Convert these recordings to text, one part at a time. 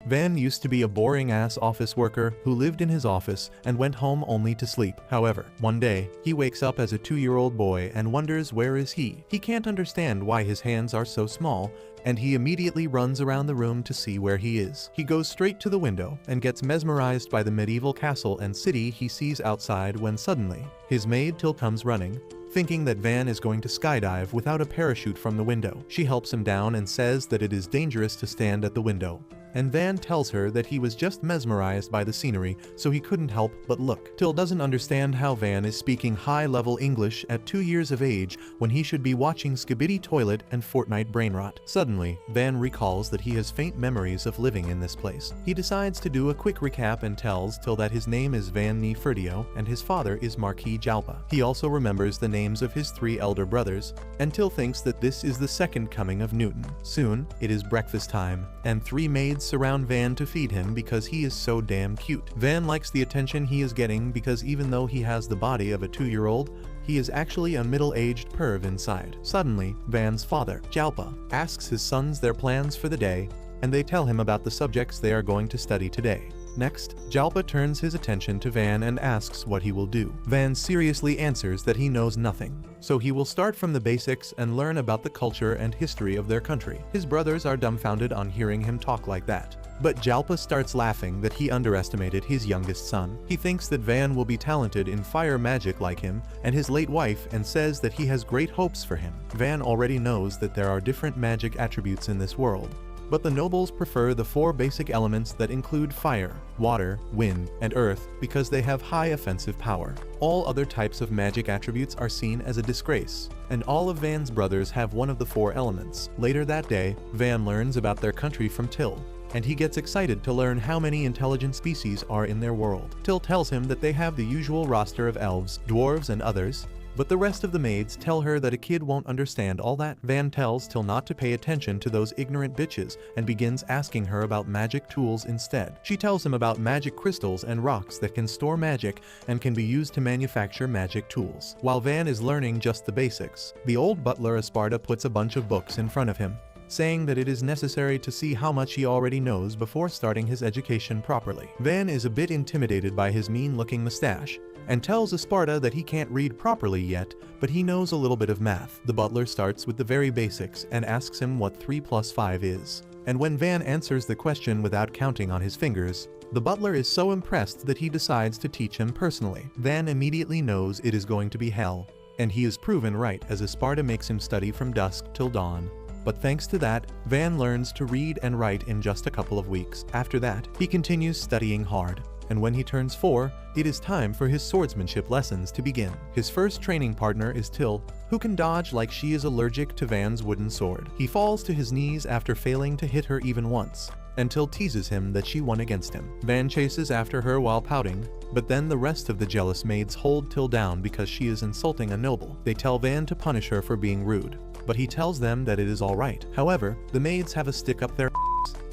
Van used to be a boring-ass office worker who lived in his office and went home only to sleep. However, one day, he wakes up as a 2-year-old boy and wonders where is he. He can't understand why his hands are so small, and he immediately runs around the room to see where he is. He goes straight to the window and gets mesmerized by the medieval castle and city he sees outside when suddenly, his maid Till comes running, thinking that Van is going to skydive without a parachute from the window. She helps him down and says that it is dangerous to stand at the window. And Van tells her that he was just mesmerized by the scenery, so he couldn't help but look. Till doesn't understand how Van is speaking high-level English at 2 years of age when he should be watching Skibidi Toilet and Fortnite Brainrot. Suddenly, Van recalls that he has faint memories of living in this place. He decides to do a quick recap and tells Till that his name is Van Ferdio and his father is Marquis Jalpa. He also remembers the names of his 3 elder brothers, and Till thinks that this is the second coming of Newton. Soon, it is breakfast time, and 3 maids surround Van to feed him because he is so damn cute. Van likes the attention he is getting because even though he has the body of a 2-year-old, he is actually a middle-aged perv inside. Suddenly, Van's father, Jalpa, asks his sons their plans for the day, and they tell him about the subjects they are going to study today. Next, Jalpa turns his attention to Van and asks what he will do. Van seriously answers that he knows nothing, so he will start from the basics and learn about the culture and history of their country. His brothers are dumbfounded on hearing him talk like that. But Jalpa starts laughing that he underestimated his youngest son. He thinks that Van will be talented in fire magic like him and his late wife and says that he has great hopes for him. Van already knows that there are different magic attributes in this world, but the nobles prefer the 4 basic elements that include fire, water, wind, and earth because they have high offensive power. All other types of magic attributes are seen as a disgrace, and all of Van's brothers have one of the 4 elements. Later that day, Van learns about their country from Till, and he gets excited to learn how many intelligent species are in their world. Till tells him that they have the usual roster of elves, dwarves, and others, but the rest of the maids tell her that a kid won't understand all that. Van tells Till not to pay attention to those ignorant bitches and begins asking her about magic tools instead. She tells him about magic crystals and rocks that can store magic and can be used to manufacture magic tools. While Van is learning just the basics, the old butler Esparta puts a bunch of books in front of him, saying that it is necessary to see how much he already knows before starting his education properly. Van is a bit intimidated by his mean-looking mustache, and tells Esparta that he can't read properly yet, but he knows a little bit of math. The butler starts with the very basics and asks him what 3 + 5 is. And when Van answers the question without counting on his fingers, the butler is so impressed that he decides to teach him personally. Van immediately knows it is going to be hell, and he is proven right as Esparta makes him study from dusk till dawn. But thanks to that, Van learns to read and write in just a couple of weeks. After that, he continues studying hard, and when he turns 4, it is time for his swordsmanship lessons to begin. His first training partner is Till, who can dodge like she is allergic to Van's wooden sword. He falls to his knees after failing to hit her even once, and Till teases him that she won against him. Van chases after her while pouting, but then the rest of the jealous maids hold Till down because she is insulting a noble. They tell Van to punish her for being rude, but he tells them that it is alright. However, the maids have a stick up their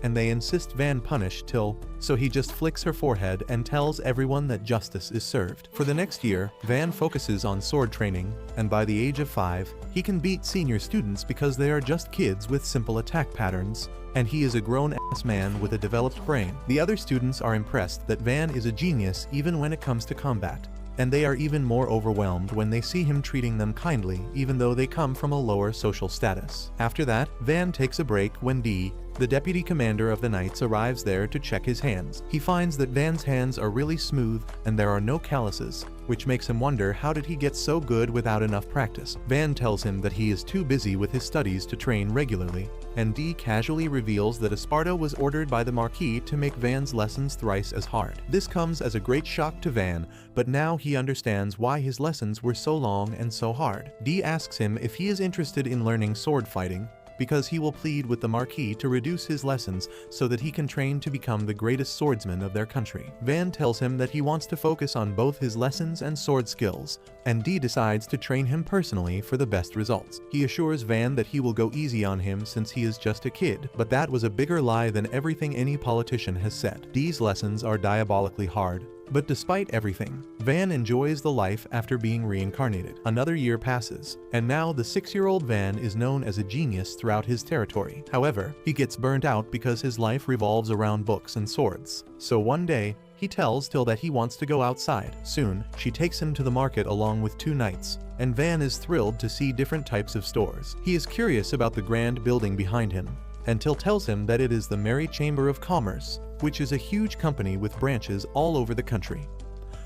and they insist Van punish Till, so he just flicks her forehead and tells everyone that justice is served. For the next year, Van focuses on sword training, and by the age of 5, he can beat senior students because they are just kids with simple attack patterns, and he is a grown-ass man with a developed brain. The other students are impressed that Van is a genius even when it comes to combat, and they are even more overwhelmed when they see him treating them kindly even though they come from a lower social status. After that, Van takes a break when D, the deputy commander of the Knights, arrives there to check his hands. He finds that Van's hands are really smooth and there are no calluses, which makes him wonder how did he get so good without enough practice. Van tells him that he is too busy with his studies to train regularly, and D casually reveals that Esparta was ordered by the Marquis to make Van's lessons thrice as hard. This comes as a great shock to Van, but now he understands why his lessons were so long and so hard. D asks him if he is interested in learning sword fighting, because he will plead with the Marquis to reduce his lessons so that he can train to become the greatest swordsman of their country. Van tells him that he wants to focus on both his lessons and sword skills, and D decides to train him personally for the best results. He assures Van that he will go easy on him since he is just a kid, but that was a bigger lie than everything any politician has said. D's lessons are diabolically hard, But despite everything, Van enjoys the life after being reincarnated. Another year passes, and now the 6-year-old Van is known as a genius throughout his territory. However, he gets burnt out because his life revolves around books and swords. So one day, he tells Till that he wants to go outside. Soon, she takes him to the market along with 2 knights, and Van is thrilled to see different types of stores. He is curious about the grand building behind him, and Till tells him that it is the Merry Chamber of Commerce, which is a huge company with branches all over the country.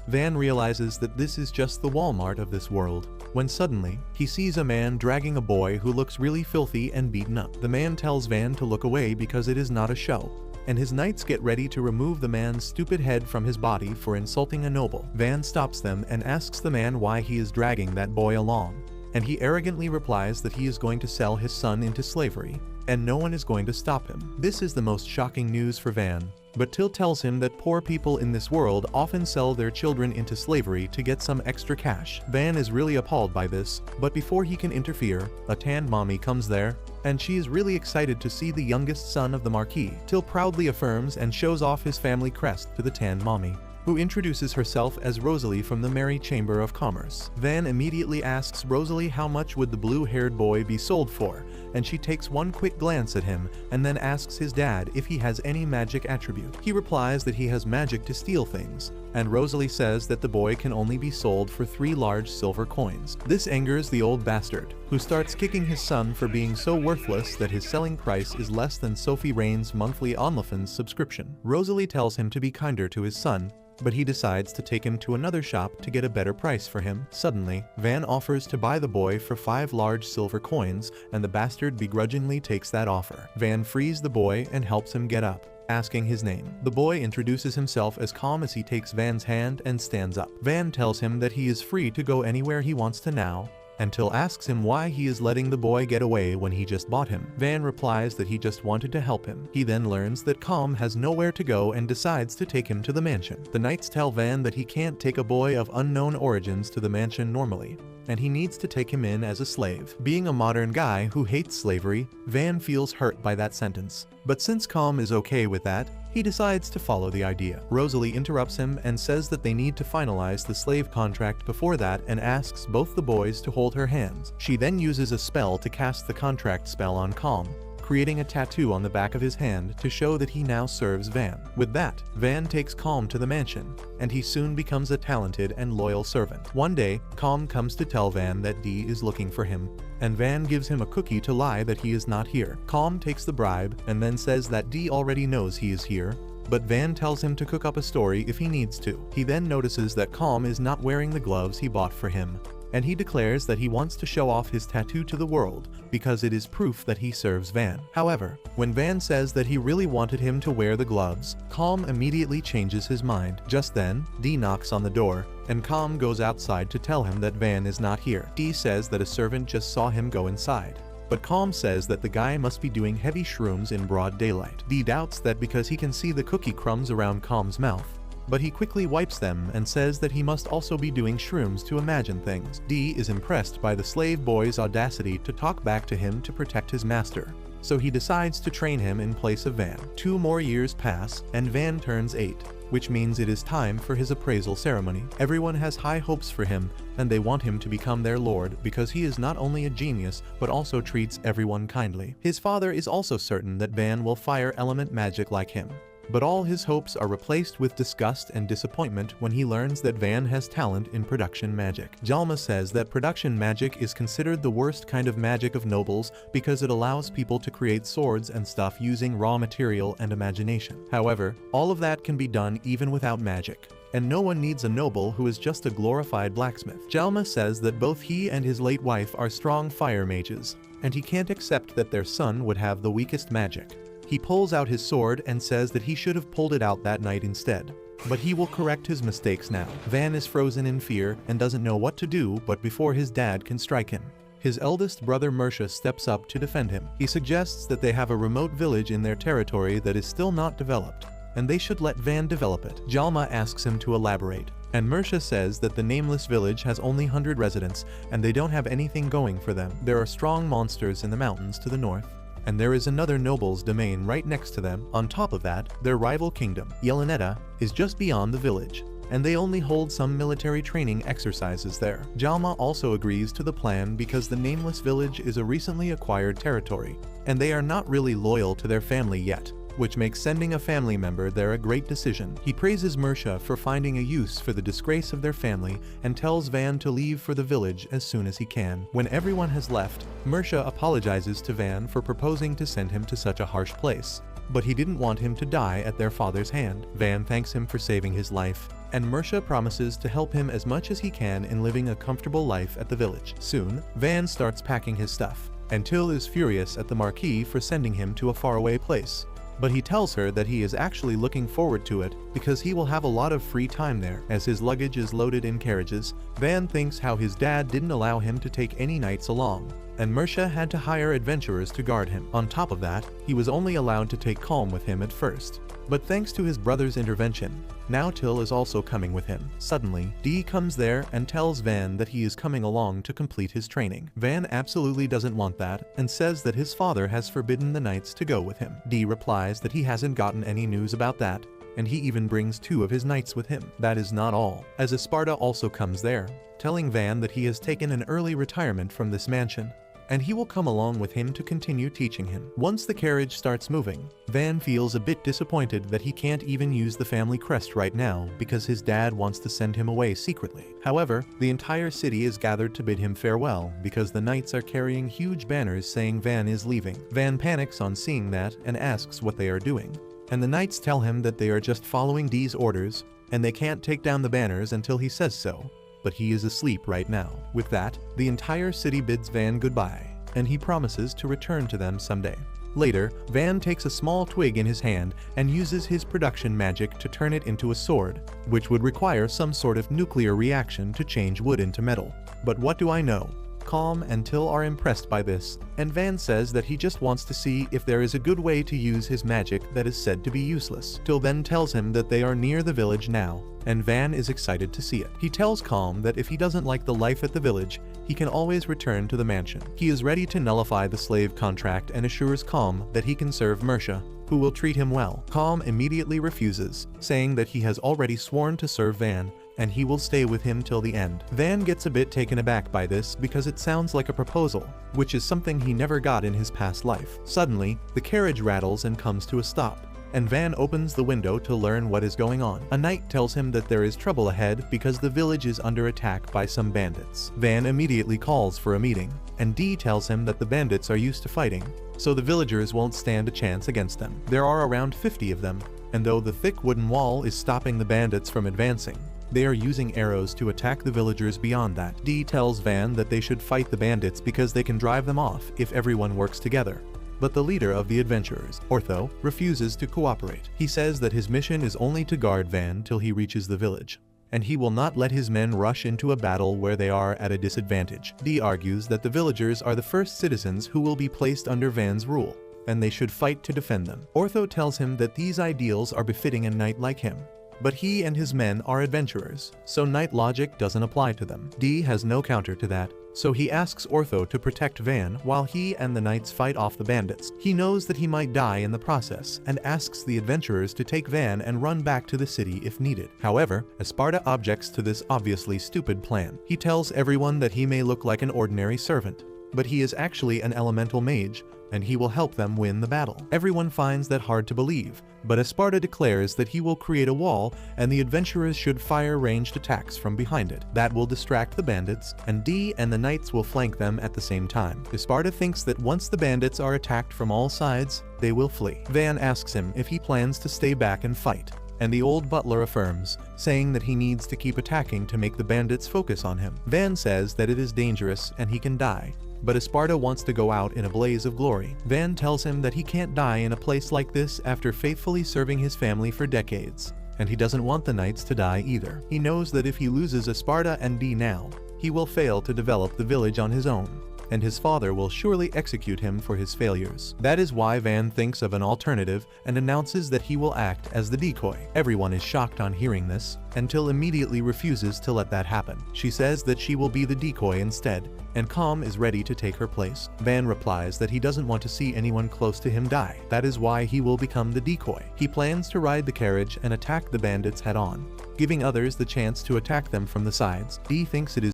Van realizes that this is just the Walmart of this world, when suddenly, he sees a man dragging a boy who looks really filthy and beaten up. The man tells Van to look away because it is not a show, and his knights get ready to remove the man's stupid head from his body for insulting a noble. Van stops them and asks the man why he is dragging that boy along, and he arrogantly replies that he is going to sell his son into slavery, and no one is going to stop him. This is the most shocking news for Van, but Till tells him that poor people in this world often sell their children into slavery to get some extra cash. Van is really appalled by this, but before he can interfere, a tanned mommy comes there, and she is really excited to see the youngest son of the Marquis. Till proudly affirms and shows off his family crest to the tanned mommy, who introduces herself as Rosalie from the Merry Chamber of Commerce. Van immediately asks Rosalie how much would the blue-haired boy be sold for, and she takes one quick glance at him and then asks his dad if he has any magic attribute. He replies that he has magic to steal things, and Rosalie says that the boy can only be sold for 3 large silver coins. This angers the old bastard, who starts kicking his son for being so worthless that his selling price is less than Sophie Rain's monthly OnlyFans subscription. Rosalie tells him to be kinder to his son, but he decides to take him to another shop to get a better price for him. Suddenly, Van offers to buy the boy for 5 large silver coins, and the bastard begrudgingly takes that offer. Van frees the boy and helps him get up, asking his name. The boy introduces himself as calm as he takes Van's hand and stands up. Van tells him that he is free to go anywhere he wants to now, and Till asks him why he is letting the boy get away when he just bought him. Van replies that he just wanted to help him. He then learns that Calm has nowhere to go and decides to take him to the mansion. The knights tell Van that he can't take a boy of unknown origins to the mansion normally, and he needs to take him in as a slave. Being a modern guy who hates slavery, Van feels hurt by that sentence. But since Calm is okay with that, he decides to follow the idea. Rosalie interrupts him and says that they need to finalize the slave contract before that and asks both the boys to hold her hands. She then uses a spell to cast the contract spell on Calm, creating a tattoo on the back of his hand to show that he now serves Van. With that, Van takes Calm to the mansion, and he soon becomes a talented and loyal servant. One day, Calm comes to tell Van that Dee is looking for him, and Van gives him a cookie to lie that he is not here. Calm takes the bribe and then says that Dee already knows he is here, but Van tells him to cook up a story if he needs to. He then notices that Calm is not wearing the gloves he bought for him, and he declares that he wants to show off his tattoo to the world because it is proof that he serves Van. However, when Van says that he really wanted him to wear the gloves, Calm immediately changes his mind. Just then, Dee knocks on the door, and Calm goes outside to tell him that Van is not here. Dee says that a servant just saw him go inside, but Calm says that the guy must be doing heavy shrooms in broad daylight. Dee doubts that because he can see the cookie crumbs around Calm's mouth, but he quickly wipes them and says that he must also be doing shrooms to imagine things. Dee is impressed by the slave boy's audacity to talk back to him to protect his master, so he decides to train him in place of Van. 2 more years pass, and Van turns 8, which means it is time for his appraisal ceremony. Everyone has high hopes for him, and they want him to become their lord because he is not only a genius but also treats everyone kindly. His father is also certain that Van will fire element magic like him, but all his hopes are replaced with disgust and disappointment when he learns that Van has talent in production magic. Jalma says that production magic is considered the worst kind of magic of nobles because it allows people to create swords and stuff using raw material and imagination. However, all of that can be done even without magic, and no one needs a noble who is just a glorified blacksmith. Jalma says that both he and his late wife are strong fire mages, and he can't accept that their son would have the weakest magic. He pulls out his sword and says that he should have pulled it out that night instead, but he will correct his mistakes now. Van is frozen in fear and doesn't know what to do but before his dad can strike him. His eldest brother Mersha steps up to defend him. He suggests that they have a remote village in their territory that is still not developed, and they should let Van develop it. Jalma asks him to elaborate, and Mersha says that the nameless village has only 100 residents and they don't have anything going for them. There are strong monsters in the mountains to the north, and there is another noble's domain right next to them. On top of that, their rival kingdom, Yeleneta, is just beyond the village. and they only hold some military training exercises there. Jalma also agrees to the plan because the Nameless Village is a recently acquired territory, and they are not really loyal to their family yet, which makes sending a family member there a great decision. He praises Mersha for finding a use for the disgrace of their family and tells Van to leave for the village as soon as he can. When everyone has left, Mersha apologizes to Van for proposing to send him to such a harsh place, but he didn't want him to die at their father's hand. Van thanks him for saving his life, and Mersha promises to help him as much as he can in living a comfortable life at the village. Soon, Van starts packing his stuff, and Till is furious at the Marquis for sending him to a faraway place. But he tells her that he is actually looking forward to it because he will have a lot of free time there. As his luggage is loaded in carriages, Van thinks how his dad didn't allow him to take any knights along, and Mersha had to hire adventurers to guard him. On top of that, he was only allowed to take Calm with him at first. But thanks to his brother's intervention, now Till is also coming with him. Suddenly, Dee comes there and tells Van that he is coming along to complete his training. Van absolutely doesn't want that and says that his father has forbidden the knights to go with him. Dee replies that he hasn't gotten any news about that, and he even brings 2 of his knights with him. That is not all, as Esparta also comes there, telling Van that he has taken an early retirement from this mansion, and he will come along with him to continue teaching him. Once the carriage starts moving, Van feels a bit disappointed that he can't even use the family crest right now because his dad wants to send him away secretly. However, the entire city is gathered to bid him farewell because the knights are carrying huge banners saying Van is leaving. Van panics on seeing that and asks what they are doing, and the knights tell him that they are just following Dee's orders and they can't take down the banners until he says so. But he is asleep right now. With that, the entire city bids Van goodbye, and he promises to return to them someday. Later, Van takes a small twig in his hand and uses his production magic to turn it into a sword, which would require some sort of nuclear reaction to change wood into metal. But what do I know? Calm and Till are impressed by this, and Van says that he just wants to see if there is a good way to use his magic that is said to be useless. Till then tells him that they are near the village now, and Van is excited to see it. He tells Calm that if he doesn't like the life at the village, he can always return to the mansion. He is ready to nullify the slave contract and assures Calm that he can serve Mersha, who will treat him well. Calm immediately refuses, saying that he has already sworn to serve Van, and he will stay with him till the end. Van gets a bit taken aback by this because it sounds like a proposal, which is something he never got in his past life. Suddenly, the carriage rattles and comes to a stop, and Van opens the window to learn what is going on. A knight tells him that there is trouble ahead because the village is under attack by some bandits. Van immediately calls for a meeting, and Dee tells him that the bandits are used to fighting, so the villagers won't stand a chance against them. There are around 50 of them, and though the thick wooden wall is stopping the bandits from advancing, they are using arrows to attack the villagers beyond that. Dee tells Van that they should fight the bandits because they can drive them off if everyone works together. But the leader of the adventurers, Ortho, refuses to cooperate. He says that his mission is only to guard Van till he reaches the village, and he will not let his men rush into a battle where they are at a disadvantage. Dee argues that the villagers are the first citizens who will be placed under Van's rule, and they should fight to defend them. Ortho tells him that these ideals are befitting a knight like him, but he and his men are adventurers, so knight logic doesn't apply to them. Dee has no counter to that, so he asks Ortho to protect Van while he and the knights fight off the bandits. He knows that he might die in the process and asks the adventurers to take Van and run back to the city if needed. However, Esparta objects to this obviously stupid plan. He tells everyone that he may look like an ordinary servant, but he is actually an elemental mage, and he will help them win the battle. Everyone finds that hard to believe, but Esparta declares that he will create a wall and the adventurers should fire ranged attacks from behind it. That will distract the bandits, and Dee and the knights will flank them at the same time. Esparta thinks that once the bandits are attacked from all sides, they will flee. Van asks him if he plans to stay back and fight, and the old butler affirms, saying that he needs to keep attacking to make the bandits focus on him. Van says that it is dangerous and he can die, but Esparta wants to go out in a blaze of glory. Van tells him that he can't die in a place like this after faithfully serving his family for decades, and he doesn't want the knights to die either. He knows that if he loses Esparta and Dee now, he will fail to develop the village on his own, and his father will surely execute him for his failures. That is why Van thinks of an alternative and announces that he will act as the decoy. Everyone is shocked on hearing this, until immediately refuses to let that happen. She says that she will be the decoy instead, and Com is ready to take her place. Van replies that he doesn't want to see anyone close to him die. That is why he will become the decoy. He plans to ride the carriage and attack the bandits head-on, giving others the chance to attack them from the sides. Dee thinks it is